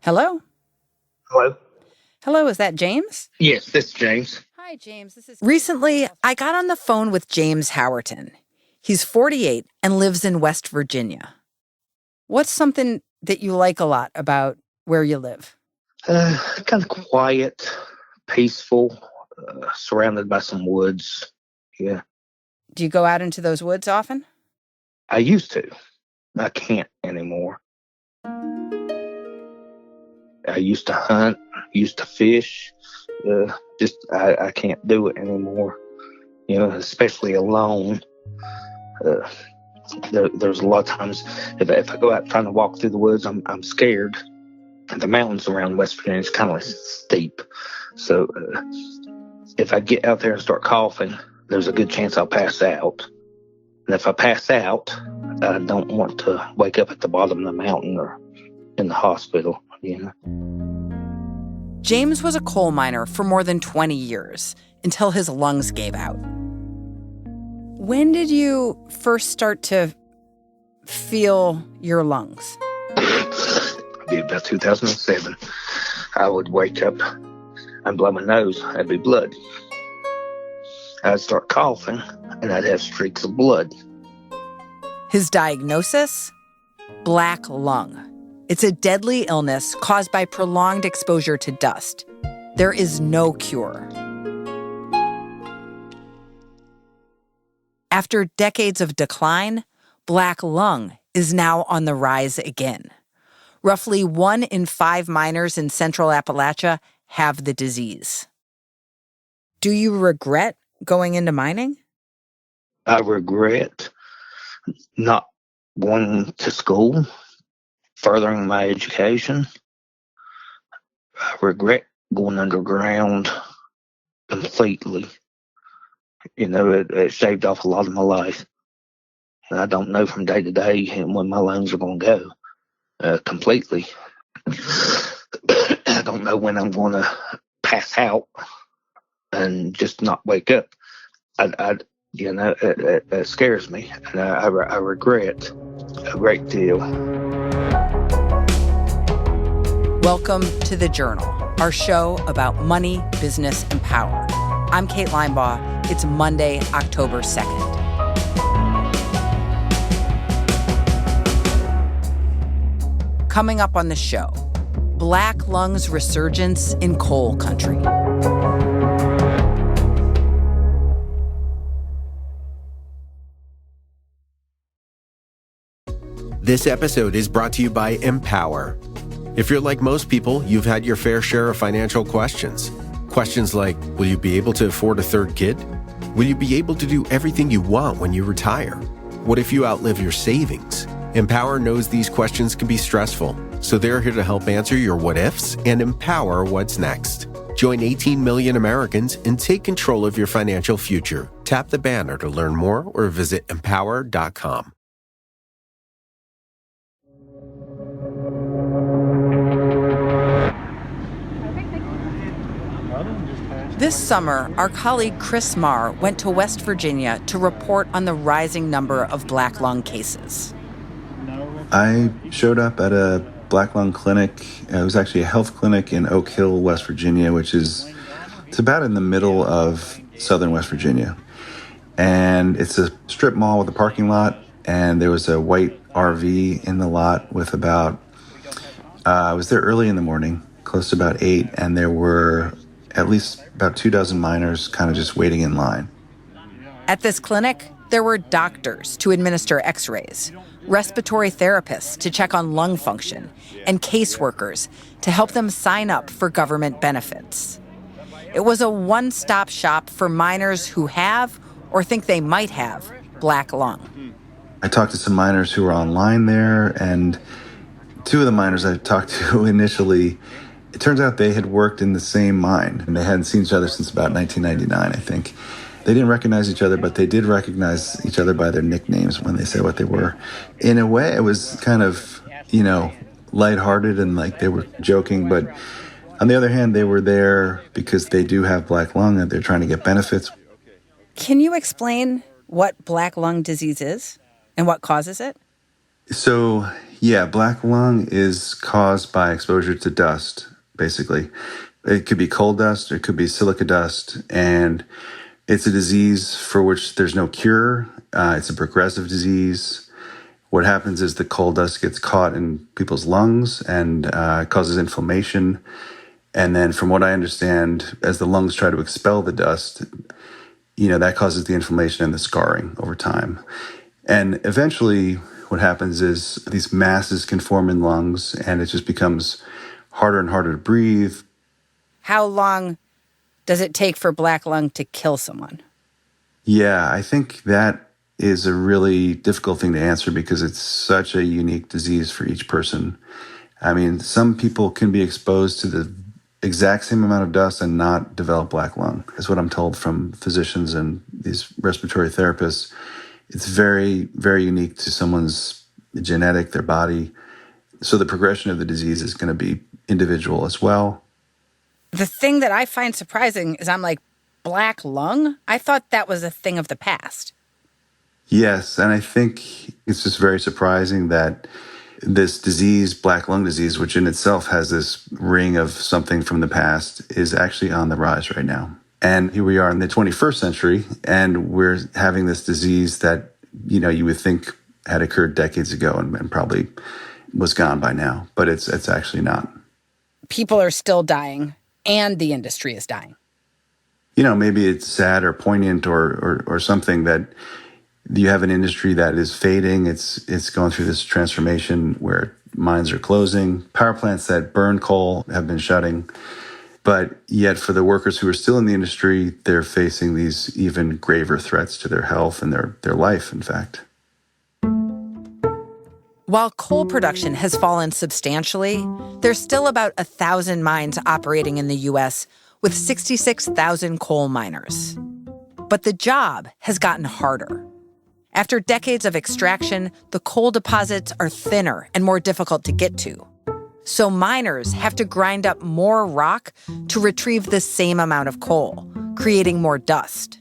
Hello? Hello? Hello, is that James? Yes, this is James. Hi, James. Recently, I got on the phone with James Howerton. He's 48 and lives in West Virginia. What's something that you like a lot about where you live? Kind of quiet, peaceful, surrounded by some woods. Yeah, Do you go out into those woods often? I used to. I can't anymore. I used to hunt, used to fish. I can't do it anymore. Especially alone. Uh, there's a lot of times if I go out trying to walk through the woods, I'm scared. The mountains around West Virginia is kind of steep, so if I get out there and start coughing, there's a good chance I'll pass out. And if I pass out, I don't want to wake up at the bottom of the mountain or in the hospital. James was a coal miner for more than 20 years until his lungs gave out. When did you first start to feel your lungs? It'd be about 2007. I would wake up and blow my nose. I'd be blood. I'd start coughing, and I'd have streaks of blood. His diagnosis? Black lung. It's a deadly illness caused by prolonged exposure to dust. There is no cure. After decades of decline, black lung is now on the rise again. Roughly 1 in 5 miners in central Appalachia have the disease. Do you regret going into mining? I regret not going to school, furthering my education. I regret going underground completely. It shaved off a lot of my life. And I don't know from day to day when my lungs are going to go completely. I don't know when I'm going to pass out and just not wake up. It scares me, and I regret a great deal. Welcome to The Journal, our show about money, business, and power. I'm Kate Linebaugh. It's Monday, October 2nd. Coming up on the show, black lungs resurgence in coal country. This episode is brought to you by Empower. If you're like most people, you've had your fair share of financial questions. Questions like, will you be able to afford a third kid? Will you be able to do everything you want when you retire? What if you outlive your savings? Empower knows these questions can be stressful, so they're here to help answer your what-ifs and empower what's next. Join 18 million Americans and take control of your financial future. Tap the banner to learn more or visit empower.com. This summer, our colleague Chris Marr went to West Virginia to report on the rising number of black lung cases. I showed up at a black lung clinic. It was actually a health clinic in Oak Hill, West Virginia, it's about in the middle of southern West Virginia. And it's a strip mall with a parking lot, and there was a white RV in the lot with I was there early in the morning, close to about 8, and there were at least about 24 miners kind of just waiting in line. At this clinic, there were doctors to administer x-rays, respiratory therapists to check on lung function, and caseworkers to help them sign up for government benefits. It was a one-stop shop for miners who have, or think they might have, black lung. I talked to some miners who were online there, and 2 of the miners I talked to initially, it turns out they had worked in the same mine, and they hadn't seen each other since about 1999, I think. They didn't recognize each other, but they did recognize each other by their nicknames when they said what they were. In a way, it was kind of, lighthearted and like they were joking, but on the other hand, they were there because they do have black lung and they're trying to get benefits. Can you explain what black lung disease is and what causes it? So, yeah, black lung is caused by exposure to dust, basically. It could be coal dust, it could be silica dust, and it's a disease for which there's no cure. It's a progressive disease. What happens is the coal dust gets caught in people's lungs and causes inflammation. And then, from what I understand, as the lungs try to expel the dust, that causes the inflammation and the scarring over time. And eventually, what happens is these masses can form in lungs, and it just becomes harder and harder to breathe. How long does it take for black lung to kill someone? Yeah, I think that is a really difficult thing to answer because it's such a unique disease for each person. I mean, some people can be exposed to the exact same amount of dust and not develop black lung. That's what I'm told from physicians and these respiratory therapists. It's very, very unique to someone's genetic, their body. So the progression of the disease is going to be individual as well. The thing that I find surprising is I'm like, black lung? I thought that was a thing of the past. Yes, and I think it's just very surprising that this disease, black lung disease, which in itself has this ring of something from the past, is actually on the rise right now. And here we are in the 21st century, and we're having this disease that, you would think had occurred decades ago and probably was gone by now, but it's actually not. People are still dying, and the industry is dying. Maybe it's sad or poignant or something that you have an industry that is fading. It's going through this transformation where mines are closing. Power plants that burn coal have been shutting. But yet for the workers who are still in the industry, they're facing these even graver threats to their health and their life, in fact. While coal production has fallen substantially, there's still about 1,000 mines operating in the U.S. with 66,000 coal miners. But the job has gotten harder. After decades of extraction, the coal deposits are thinner and more difficult to get to. So miners have to grind up more rock to retrieve the same amount of coal, creating more dust.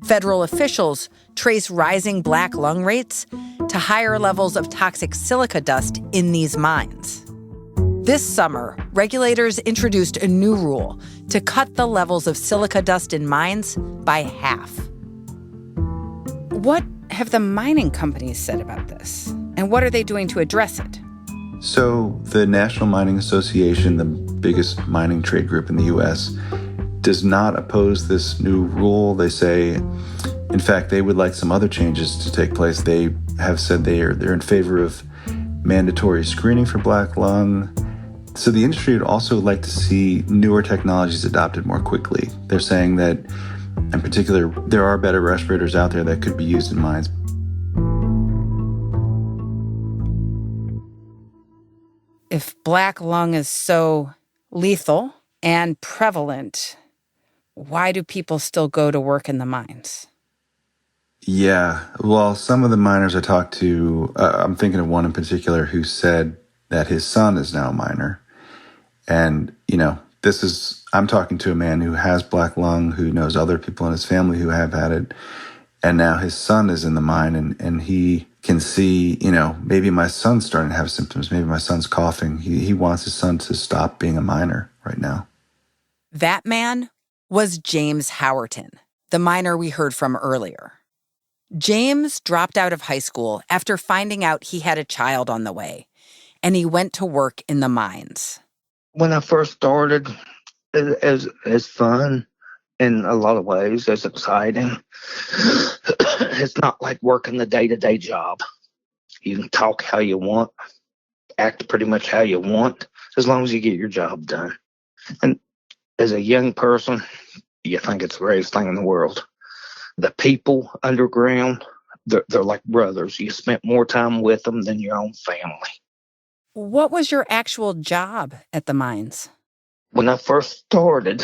Federal officials trace rising black lung rates to higher levels of toxic silica dust in these mines. This summer, regulators introduced a new rule to cut the levels of silica dust in mines by half. What have the mining companies said about this? And what are they doing to address it? So the National Mining Association, the biggest mining trade group in the U.S., does not oppose this new rule. They say, in fact, they would like some other changes to take place. They have said they're in favor of mandatory screening for black lung. So the industry would also like to see newer technologies adopted more quickly. They're saying that, in particular, there are better respirators out there that could be used in mines. If black lung is so lethal and prevalent, why do people still go to work in the mines? Yeah, well, some of the miners I talked to, I'm thinking of one in particular who said that his son is now a miner. And, I'm talking to a man who has black lung, who knows other people in his family who have had it. And now his son is in the mine and he can see, maybe my son's starting to have symptoms. Maybe my son's coughing. He wants his son to stop being a miner right now. That man was James Howerton, the miner we heard from earlier. James dropped out of high school after finding out he had a child on the way, and he went to work in the mines. When I first started, as fun in a lot of ways, as exciting. It's not like working the day-to-day job. You can talk how you want, act pretty much how you want, as long as you get your job done. And as a young person, you think it's the greatest thing in the world. The people underground, they're like brothers. You spent more time with them than your own family. What was your actual job at the mines? When I first started,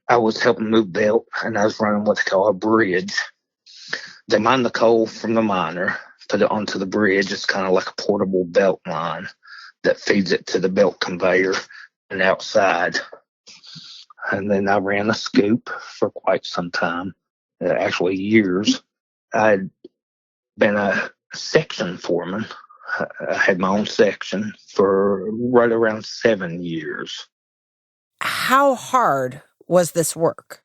I was helping move belt, and I was running what they call a bridge. They mine the coal from the miner, put it onto the bridge. It's kind of like a portable belt line that feeds it to the belt conveyor and outside. And then I ran a scoop for quite some time, actually years. I'd been a section foreman. I had my own section for right around 7 years. How hard was this work?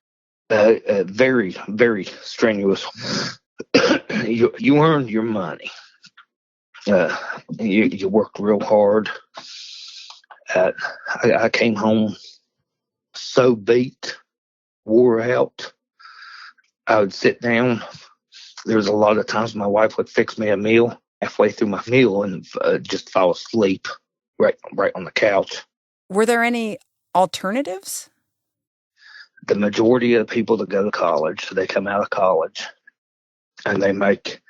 Very, very strenuous. You earned your money. You worked real hard. I came home so beat, wore out. I would sit down. There was a lot of times my wife would fix me a meal halfway through my meal and just fall asleep right on the couch. Were there any alternatives? The majority of the people that go to college, they come out of college and they make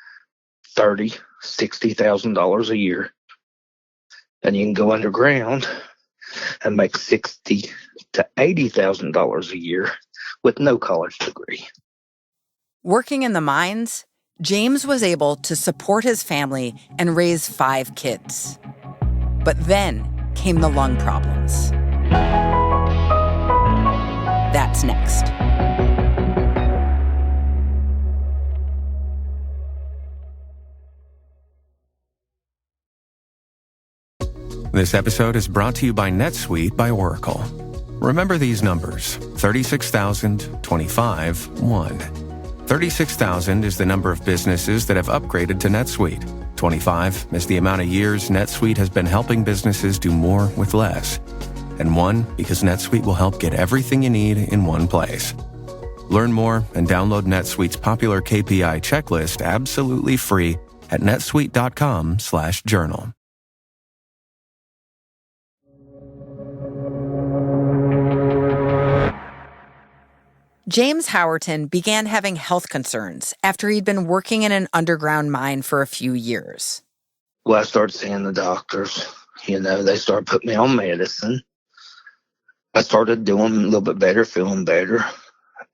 $60,000 a year, and you can go underground and make $60,000 to $80,000 a year with no college degree. Working in the mines, James was able to support his family and raise 5 kids. But then came the lung problems. That's next. This episode is brought to you by NetSuite by Oracle. Remember these numbers: 36,000, 25, 1. 36,000 is the number of businesses that have upgraded to NetSuite. 25 is the amount of years NetSuite has been helping businesses do more with less. And 1 because NetSuite will help get everything you need in one place. Learn more and download NetSuite's popular KPI checklist absolutely free at netsuite.com/journal. James Howerton began having health concerns after he'd been working in an underground mine for a few years. Well, I started seeing the doctors. They started putting me on medicine. I started doing a little bit better, feeling better.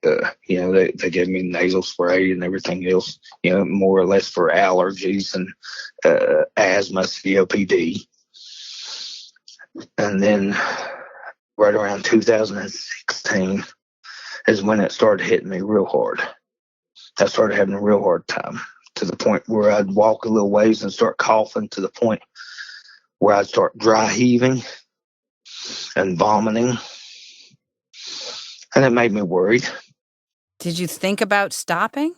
They gave me nasal spray and everything else, more or less for allergies and asthma, COPD. And then right around 2016 is when it started hitting me real hard. I started having a real hard time to the point where I'd walk a little ways and start coughing, to the point where I'd start dry heaving and vomiting. And it made me worried. Did you think about stopping?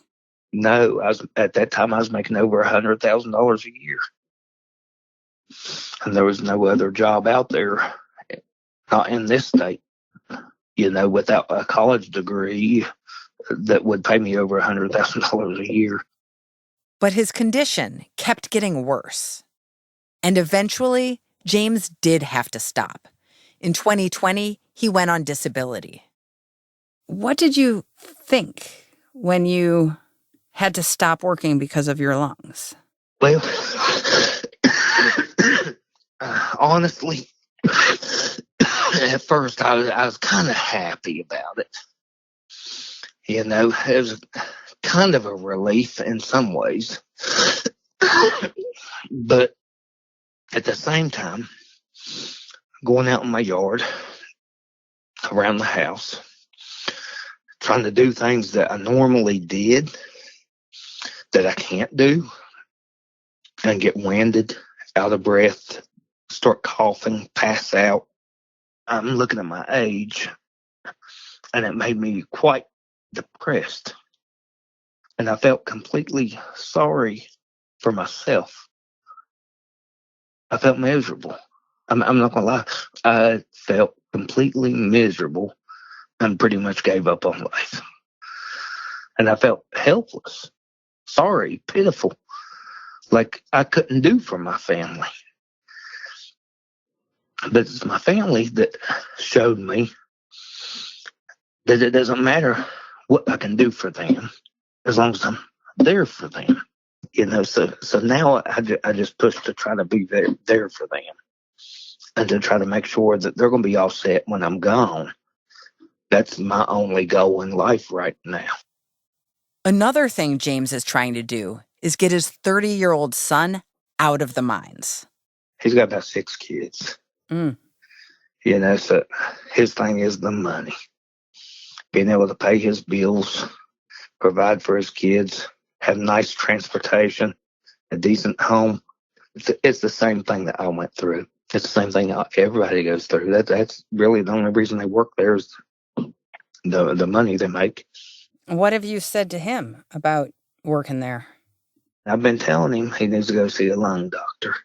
No, at that time I was making over $100,000 a year. And there was no other job out there, not in this state, without a college degree that would pay me over $100,000 a year. But his condition kept getting worse. And eventually, James did have to stop. In 2020, he went on disability. What did you think when you had to stop working because of your lungs? Well, honestly, at first I was kind of happy about it. It was kind of a relief in some ways. But at the same time, going out in my yard, around the house, trying to do things that I normally did that I can't do, and get winded, out of breath, start coughing, pass out. I'm looking at my age, and it made me quite depressed. And I felt completely sorry for myself. I felt miserable. I'm not going to lie. I felt completely miserable and pretty much gave up on life. And I felt helpless, sorry, pitiful, like I couldn't do for my family. But it's my family that showed me that it doesn't matter what I can do for them as long as I'm there for them. So now I just push to try to be there for them, and to try to make sure that they're going to be all set when I'm gone. That's my only goal in life right now. Another thing James is trying to do is get his 30-year-old son out of the mines. He's got about 6 kids. So his thing is the money. Being able to pay his bills, provide for his kids, have nice transportation, a decent home. It's the same thing that I went through. It's the same thing that everybody goes through. That's really the only reason they work there is the money they make. What have you said to him about working there? I've been telling him he needs to go see a lung doctor.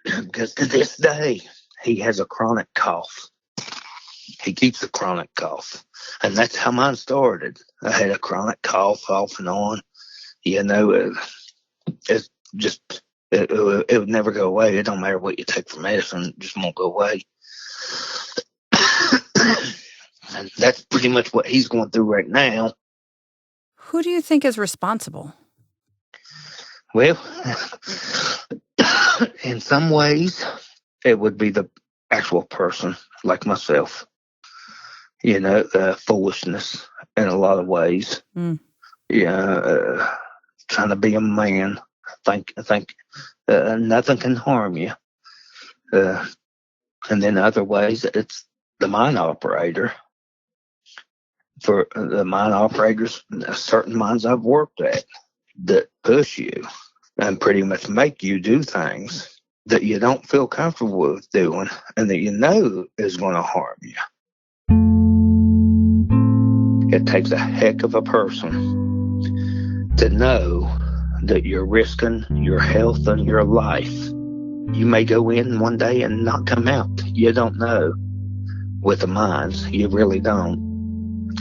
Because to this day, he has a chronic cough. He keeps a chronic cough. And that's how mine started. I had a chronic cough off and on. It's just, it would never go away. It don't matter what you take for medicine, it just won't go away. And that's pretty much what he's going through right now. Who do you think is responsible? Well, in some ways, it would be the actual person, like myself. Foolishness in a lot of ways. Trying to be a man. Think nothing can harm you. And then other ways, it's the mine operator. For the mine operators, certain mines I've worked at that push you and pretty much make you do things that you don't feel comfortable with doing and that you know is going to harm you. It takes a heck of a person to know that you're risking your health and your life. You may go in one day and not come out. You don't know. With the mines, you really don't.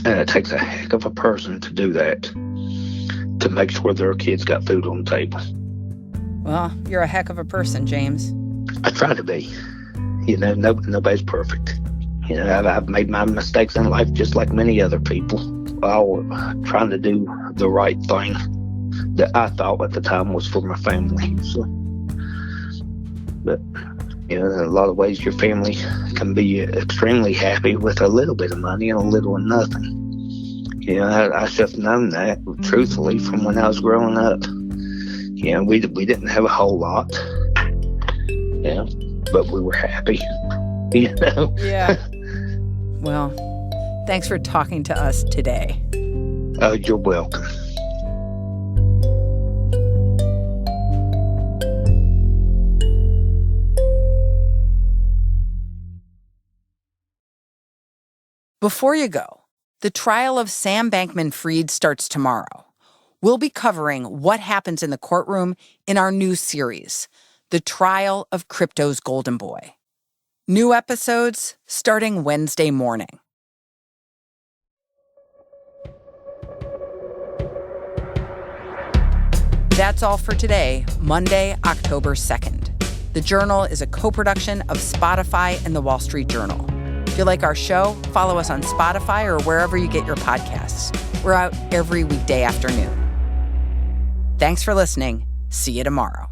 And it takes a heck of a person to do that, to make sure their kids got food on the table. Well, you're a heck of a person, James. I try to be. Nobody's perfect. I've made my mistakes in life just like many other people. All trying to do the right thing that I thought at the time was for my family. But in a lot of ways, your family can be extremely happy with a little bit of money and a little of nothing. I should have known that, truthfully, from when I was growing up. We didn't have a whole lot, but we were happy, Yeah. Well, thanks for talking to us today. Oh, you're welcome. Before you go, the trial of Sam Bankman-Fried starts tomorrow. We'll be covering what happens in the courtroom in our new series, The Trial of Crypto's Golden Boy. New episodes starting Wednesday morning. That's all for today, Monday, October 2nd. The Journal is a co-production of Spotify and The Wall Street Journal. If you like our show, follow us on Spotify or wherever you get your podcasts. We're out every weekday afternoon. Thanks for listening. See you tomorrow.